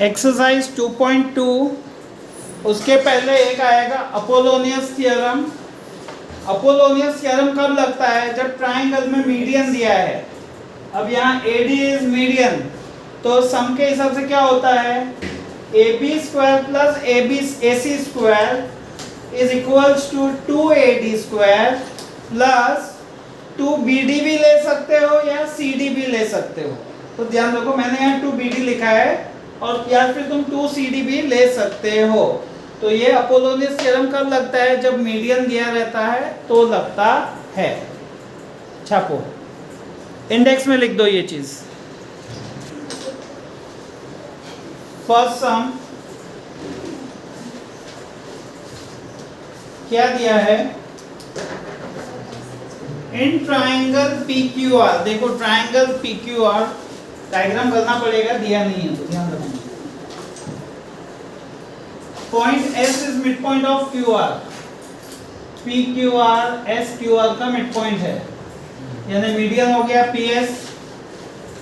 Exercise 2.2 उसके पहले एक आएगा अपोलोनियस थ्योरम। अपोलोनियस थ्योरम कब लगता है? जब ट्राइंगल में मीडियन दिया है। अब यहाँ AD इज मीडियन, तो सम के हिसाब से क्या होता है? AB square plus AC square is equals to 2AD square plus 2BD भी ले सकते हो या CD भी ले सकते हो। तो ध्यान रखो, मैंने यहाँ 2BD लिखा है और या फिर तुम 2CD भी ले सकते हो। तो ये अपोलोनियस थ्योरम कब लगता है? जब मीडियन दिया रहता है तो लगता है। छापो, इंडेक्स में लिख दो ये चीज। फर्स्ट सम क्या दिया है? इन ट्राइंगल PQR, देखो ट्राइंगल PQR डायग्राम करना पड़ेगा, दिया नहीं है तो ध्यान रखना। Point S is mid point of QR, PQR SQR का मिड पॉइंट है, यानी मीडियन हो गया PS।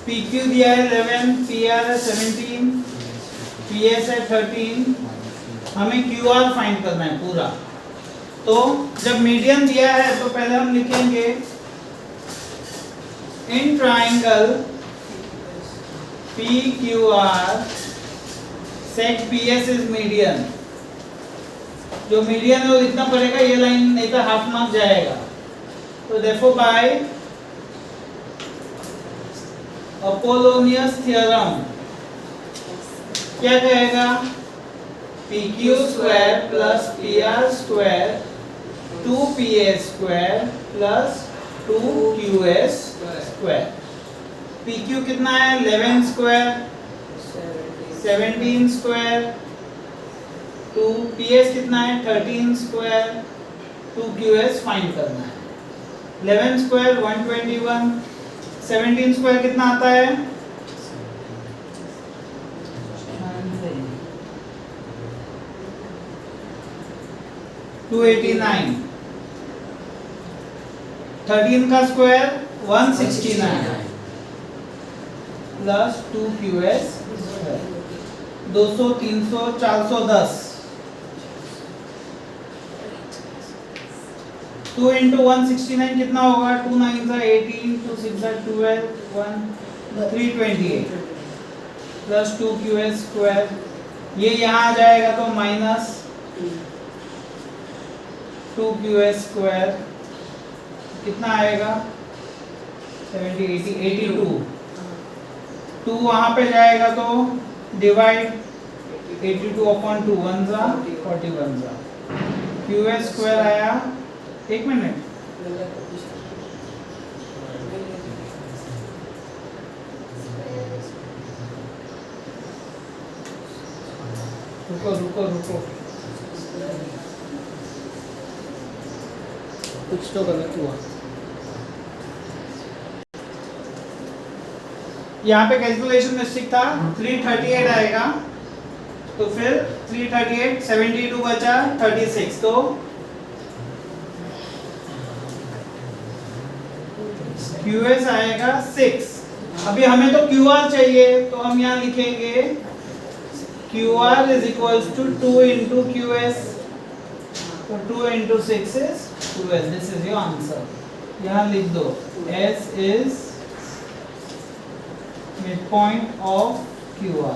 PQ दिया है 11, PR है 17, PS है 13। हमें QR फाइंड करना है पूरा। तो जब मीडियन दिया है तो पहले हम लिखेंगे in triangle PQR set PS is median. जो मीडियन है वो लिखना पड़ेगा, ये लाइन नहीं तो हाफ मार्क जाएगा। तो देखो बाय अपोलोनियस थ्योरम क्या कहेगा? PQ square plus PR square 2PA square plus 2QS square. PQ कितना है? 11 स्क्वायर 17 स्क्वायर। 2PS कितना है? 13 स्क्वायर। 2QS फाइंड करना है। 11 स्क्वायर 121, 17 स्क्वायर कितना आता है? 289। 13 का स्क्वायर 169 प्लस 2QS 200 300 410। 2 इंटू 169 कितना होगा? 2 9 18, 2 6 12, 328 प्लस 2QS स्क्वायर। ये यहाँ आ जाएगा तो माइनस 2QS स्क्वायर कितना आएगा? 70 80 82। 2 वहाँ पे जाएगा तो डिवाइड 82 अपॉन 2 1 जा 41 जा। QS स्क्वायर आया, एक मिनट, रुको कुछ तो गलत हुआ। यहाँ पे कैलकुलेशन मिस्टेक था। 338 आएगा तो फिर 338 72 बचा 36, तो QS आएगा 6। अभी हमें तो QR चाहिए तो हम यहाँ लिखेंगे QR is equals to 2 into QS। तो 2 into 6 is 12। This is your answer. यहाँ लिख दो S is mid point of QR।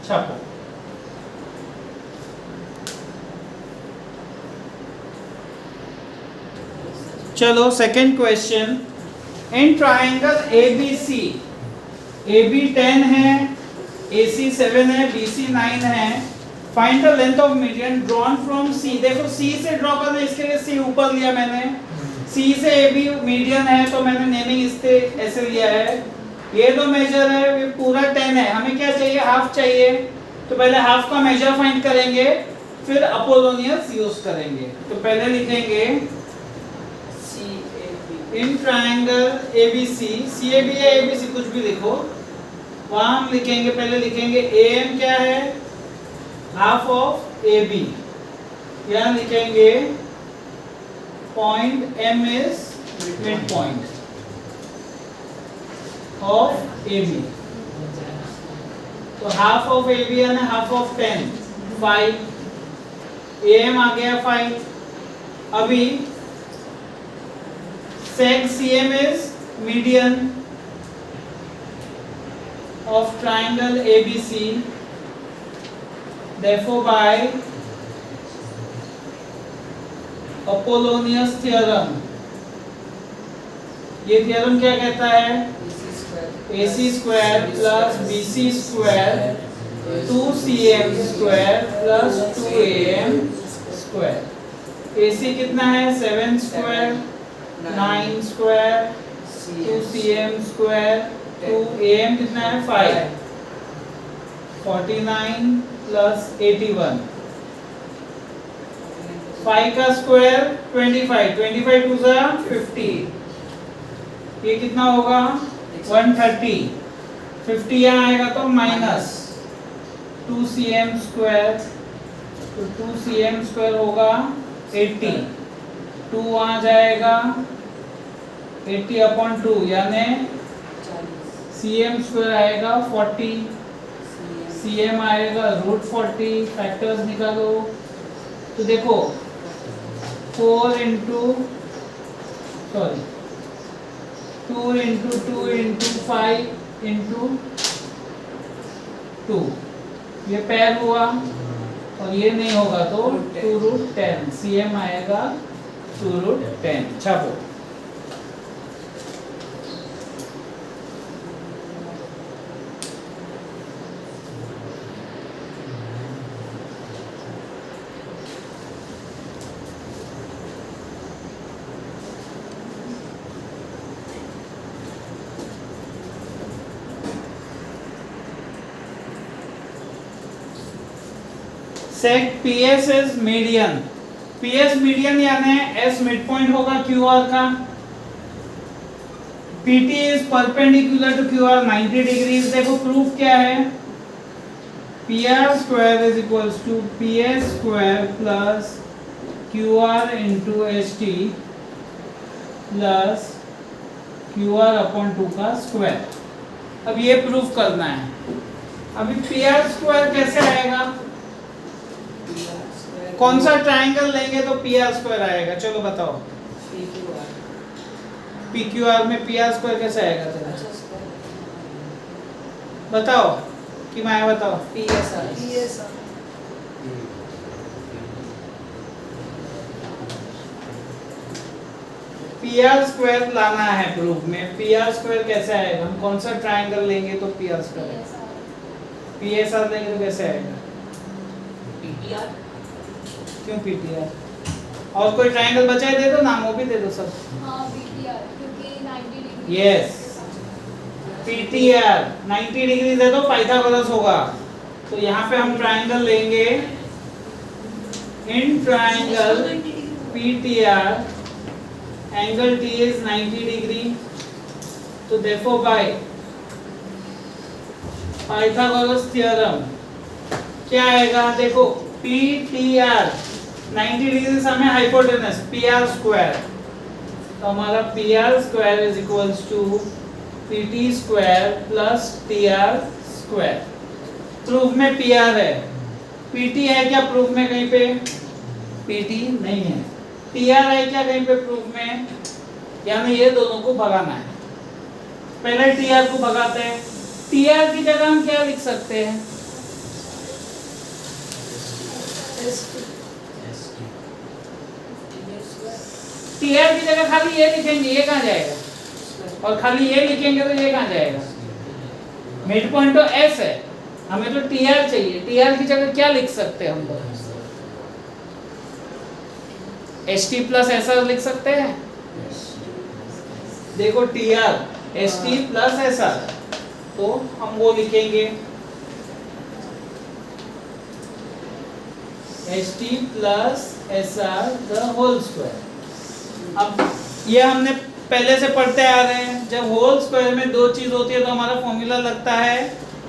छापो। चलो second question. In triangle ABC, AB 10 है, AC 7 है, BC 9 है। Find the length of median drawn from C। देखो C से ड्रॉ करना, इसके लिए C ऊपर लिया मैंने। C से AB मीडियन है तो मैंने नेमिंग इससे ऐसे लिया है। ये दो मेजर है, ये पूरा 10 है। हमें क्या चाहिए? हाफ चाहिए। तो पहले हाफ का मेजर फाइंड करेंगे, फिर अपोलोनियस यूज करेंगे। तो पहले लिखेंगे इन ट्राइंगल ABC, CAB या ABC कुछ भी लिखो। वहां हम लिखेंगे, पहले लिखेंगे AM क्या है? Half of AB। यहाँ लिखेंगे point M is mid point of AB। तो हाफ ऑफ ABN है हाफ ऑफ 10 5, AM आ गया 5। अभी sec CM is median of triangle ABC, therefore by Apollonius theorem, ये थ्योरम क्या कहता है? AC square plus BC square 2CM square plus 2AM square. AC कितना है? 7 square 9 square 2CM square 2AM कितना है? 5 49 प्लस 81 5 का स्क्वायर 25 25 टू ज़ा 50, ये कितना होगा? 130 50 यहाँ आएगा तो माइनस 2CM स्क्वायर, तो 2CM स्क्वायर होगा 80, 2 वहाँ जाएगा 80/2 यानी CM स्क्वायर आएगा 40, CM आएगा √40। फैक्टर्स निकालो तो देखो 4 इंटू 2 इंटू 2 इंटू 5 इंटू 2, ये पैर हुआ और ये नहीं होगा तो 2√10 CM आएगा 2√10। छापो sec PS is median, PS median यानी S midpoint होगा QR का, PT is perpendicular to QR 90 degrees। देखो प्रूफ क्या है? PR square is equals to PS square plus QR into ST plus QR/2 का स्क्वायर। अब ये प्रूफ करना है। अभी PR स्क्वायर कैसे आएगा? कौन सा ट्रायंगल लेंगे तो PR स्क्वायर आएगा? चलो बताओ। PQR में PR स्क्वायर कैसे आएगा तेरा? बताओ कि माया बताओ। PR स्क्वायर लाना है प्रूफ में। PR स्क्वायर कैसे आएगा? हम कौन सा ट्रायंगल लेंगे तो PR स्क्वायर आएगा? PSR लेंगे तो कैसे आएगा? PTR। क्यों PTR? और कोई ट्रायंगल बचा है दे दो, नाम वो भी दे दो सब। हाँ PTR क्योंकि 90 डिग्री। यस PTR 90 डिग्री दे दो, पाइथागोरस होगा। तो यहाँ पे हम ट्रायंगल लेंगे in triangle PTR angle T is 90 degree, तो therefore by पाइथागोरस थ्योरम क्या आएगा? देखो PTR 90 डिग्री से हमें हाइपोटेनस PR स्क्वायर, तो हमारा PR square is equals to PT square plus TR square. Proof में PR है, PT है क्या प्रूफ में कहीं पे? PT नहीं है। TR है क्या कहीं पे प्रूफ में? यानी ये दोनों को भगाना है। पहले TR को भगाते हैं। TR की जगह हम क्या लिख सकते हैं? TR की जगह खाली ये लिखेंगे, ये कहाँ जाएगा? और खाली ये लिखेंगे तो ये कहाँ जाएगा? मिड पॉइंट तो S है, हमें तो TR चाहिए। TR की जगह क्या लिख सकते हैं हम लोग? ST प्लस SR लिख सकते हैं। देखो TR ST प्लस SR, तो हम वो लिखेंगे ST plus SR the whole square. अब ये हमने पहले से पढ़ते आ रहे हैं, जब होल स्क्वायर में दो चीज होती है तो हमारा फॉर्मूला लगता है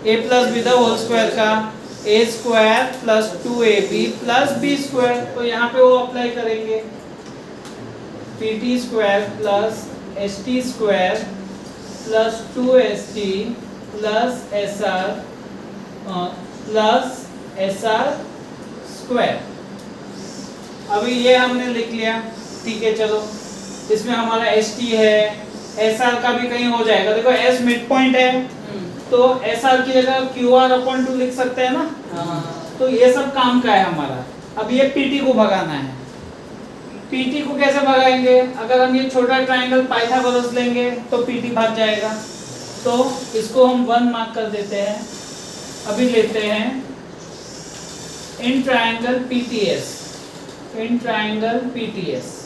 a plus B the whole square का, a square plus 2ab plus b square. तो यहाँ पे वो अप्लाई करेंगे pt square plus st square plus 2st plus sr plus S R square. अभी ये हमने लिख लिया, ठीक है। चलो इसमें हमारा एस टी है, एस आर का भी कहीं हो जाएगा। देखो एस मिड पॉइंट है तो एस आर की जगह क्यू आर अपॉन 2 लिख सकते हैं ना। तो ये सब काम का है हमारा। अब ये पीटी को भगाना है। पीटी को कैसे भगाएंगे? अगर हम ये छोटा ट्राइंगल पाइथागोरस लेंगे तो पीटी भाग जाएगा। तो इसको हम 1 मार्क कर देते हैं। अभी लेते हैं in triangle PTS. In triangle PTS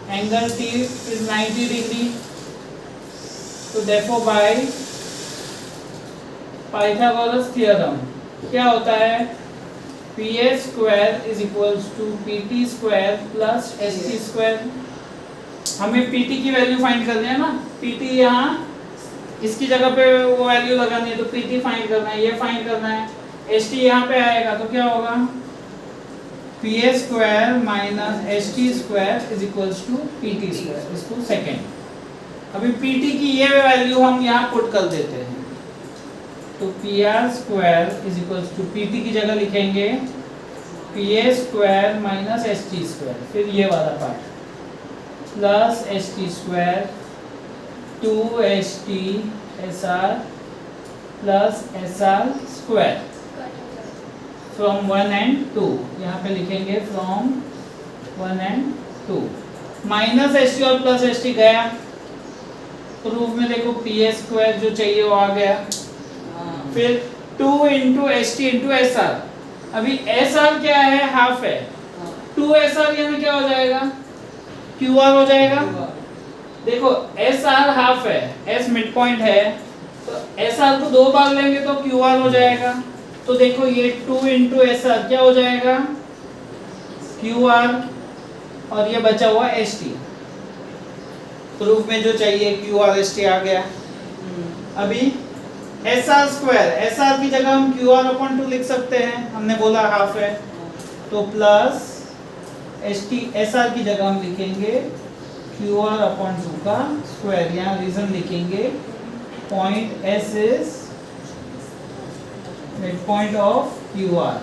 angle T is 90 degree. तो therefore by पाइथागोरस थ्योरम क्या होता है? PS square is equals to PT square plus ST square. हमें PT की वैल्यू फाइंड करनी है ना। PT यहाँ इसकी जगह पे वो वैल्यू लगानी है, तो PT फाइंड करना है, ये फाइंड करना है। ST यहाँ पे आएगा तो क्या होगा? PS square minus ST square is equals to PT square. इसको सेकेंड। अभी PT की ये वैल्यू हम यहाँ पुट कर देते हैं। तो PR square is equals to PT की जगह लिखेंगे PS square minus ST square, फिर ये वाला part plus ST square 2ST SR plus SR square from 1 and 2। यहाँ पे लिखेंगे फ्रॉम 1 and 2। माइनस ST और प्लस ST गया। प्रूफ में देखो PS स्क्वायर जो चाहिए वो आ गया। फिर 2 इंटू ST इंटू SR। अभी SR क्या है? हाफ है। 2SR यानी क्या हो जाएगा? QR हो जाएगा। देखो SR हाफ है, S मिड पॉइंट है, तो SR को 2 बार लेंगे तो QR हो जाएगा। तो देखो ये 2 इंटू SR क्या हो जाएगा? QR। और ये बचा हुआ ST। प्रूफ में जो चाहिए QR ST आ गया। अभी SR स्क्वायर, SR की जगह हम QR अपॉन 2 लिख सकते हैं, हमने बोला हाफ है। तो प्लस ST SR की जगह हम लिखेंगे QR अपॉन 2 का स्क्वायर। यहाँ रीजन लिखेंगे point S is mid point of QR।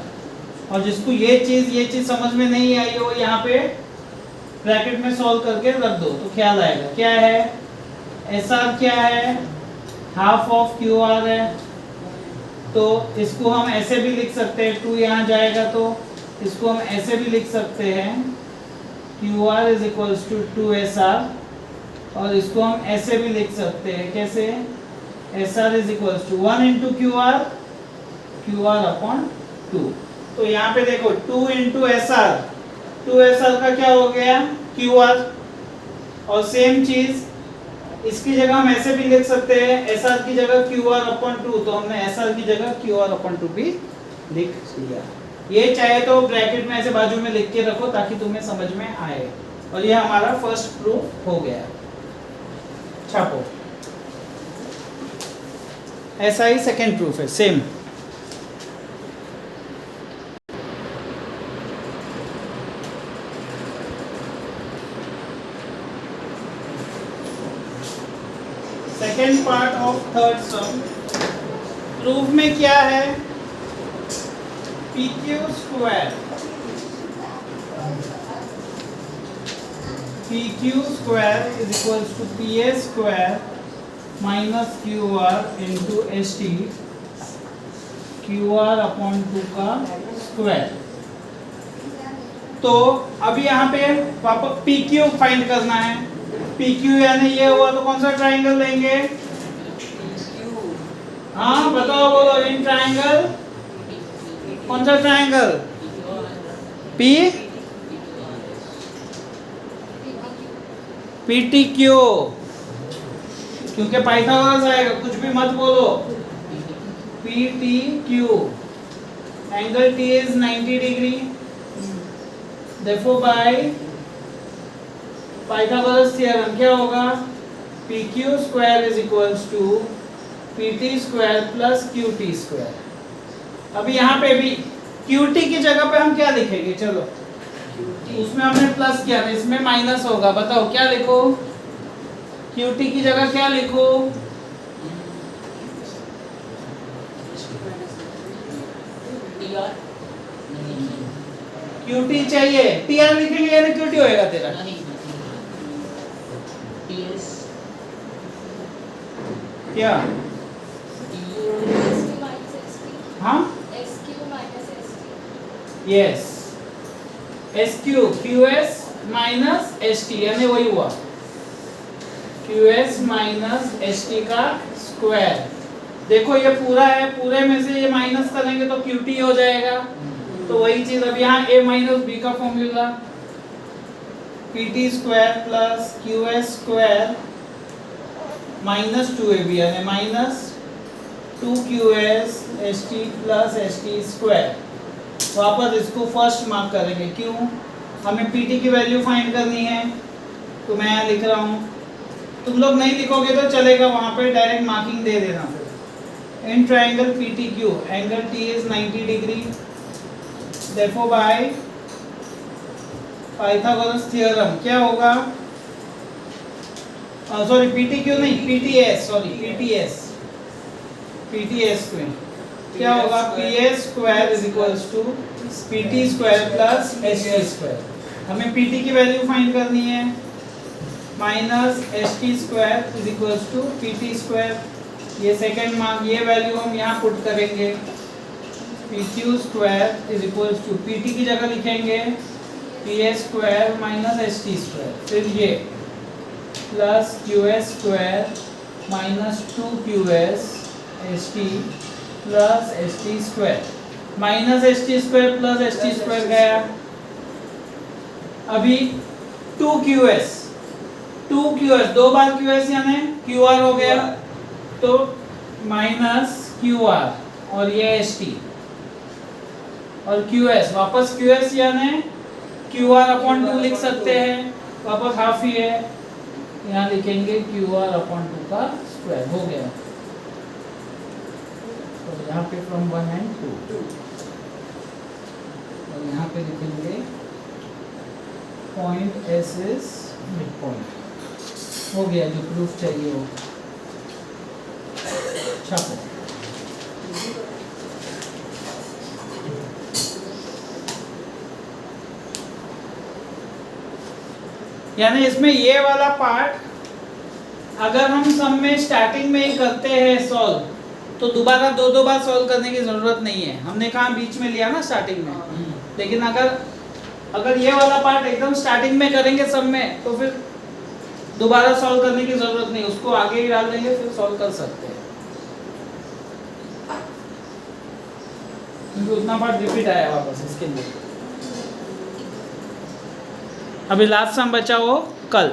और जिसको ये चीज समझ में नहीं आई हो, यहाँ पे ब्रैकेट में सॉल्व करके रख दो तो ख्याल आएगा। क्या है? SR क्या है? हाफ ऑफ QR है। तो इसको हम ऐसे भी लिख सकते हैं, 2 यहाँ जाएगा तो इसको हम ऐसे भी लिख सकते हैं QR is equals to 2SR। और इसको हम ऐसे भी लिख सकते हैं, कैसे? SR is equals to 1 into QR upon 2। तो यहाँ पे देखो 2 इंटू SR, 2SR का क्या हो गया? QR। और सेम चीज इसकी जगह हम ऐसे भी लिख सकते हैं, SR की जगह QR अपॉन 2। तो हमने SR की जगह QR अपॉन 2 भी लिख दिया। ये चाहे तो ब्रैकेट में ऐसे बाजू में लिख के रखो ताकि तुम्हें समझ में आए। और ये हमारा फर्स्ट प्रूफ हो गया। छापो। ऐसा ही सेकेंड प्रूफ है, same. Second part of third sum. Proof में क्या है? PQ square, PQ square is equals to PS square minus QR into ST QR upon 2 का स्क्वायर। तो अभी यहाँ पे वापस PQ फाइंड करना है। PQ यानी ये हुआ तो कौन सा ट्राइंगल लेंगे? हाँ बताओ, बोलो। इन ट्राइंगल कौन सा ट्राइंगल? PTQ। क्योंकि पाइथागोरस आएगा, कुछ भी मत बोलो। PTQ angle T is 90 degree. Therefore by Pythagoras theorem क्या होगा? PQ square is equals to PT square plus QT square. अभी यहाँ पे भी QT की जगह पे हम क्या लिखेंगे? चलो, उसमें हमने प्लस किया था, इसमें माइनस होगा। बताओ क्या लिखो? QT की जगह क्या लिखो? TR नहीं QT चाहिए, TR लिखेंगे यानी QT होएगा तेरा। नहीं TS क्या? SQ minus ST. हाँ SQ minus ST. Yes, SQ QS minus ST यानी वही हुआ QS माइनस ST का स्क्वायर। देखो ये पूरा है, पूरे में से ये माइनस करेंगे तो QT हो जाएगा। तो वही चीज अब यहाँ A माइनस B का formula PT square plus QS square minus 2AB यानी minus 2QS ST plus ST square. वापस इसको फर्स्ट मार्क करेंगे, क्यों? हमें PT की वैल्यू फाइंड करनी है, तो मैं यहाँ लिख रहा हूँ। तुम लोग नहीं लिखोगे तो चलेगा, वहाँ पे डायरेक्ट मार्किंग दे देना। फिर in triangle PTQ angle T is 90 degree, therefore by Pythagoras theorem क्या होगा? सॉरी PTQ नहीं, PTS, सॉरी PTS में क्या होगा? PS square is equals to PT square plus ST square. हमें PT की वैल्यू फाइंड करनी है, minus ST square is equals to PT square. ये सेकेंड मार्क, ये वैल्यू हम यहाँ पुट करेंगे, PQ square is equals to PT की जगह लिखेंगे PS square minus ST square, फिर ये plus QS square minus 2QS ST plus ST square. Minus ST square plus ST square गया। अभी 2QS दो बार QS यानी QR हो गया, तो माइनस QR और ये ST और QS, वापस QS यानी QR अपॉन 2 लिख सकते हैं, वापस हाफ ही है, यहाँ लिखेंगे QR अपॉन 2 का स्क्वायर हो गया। तो यहाँ पे फ्रॉम 1 एंड 2 और यहाँ पे लिखेंगे point S is mid point. हो गया, जो प्रूफ चाहिए वो छापो। यानी इसमें ये वाला पार्ट अगर हम सम में स्टार्टिंग में ही करते हैं सॉल्व, तो दोबारा दो बार सॉल्व करने की जरूरत नहीं है। हमने कहा बीच में लिया ना स्टार्टिंग में, लेकिन अगर ये वाला पार्ट एकदम स्टार्टिंग में करेंगे सम में, तो फिर दोबारा सॉल्व करने की जरूरत नहीं, उसको आगे ही डाल देंगे, फिर सॉल्व कर सकते हैं, क्योंकि उतना पार्ट रिपीट आया वापस इसके लिए। अभी लास्ट सम बचा वो कल।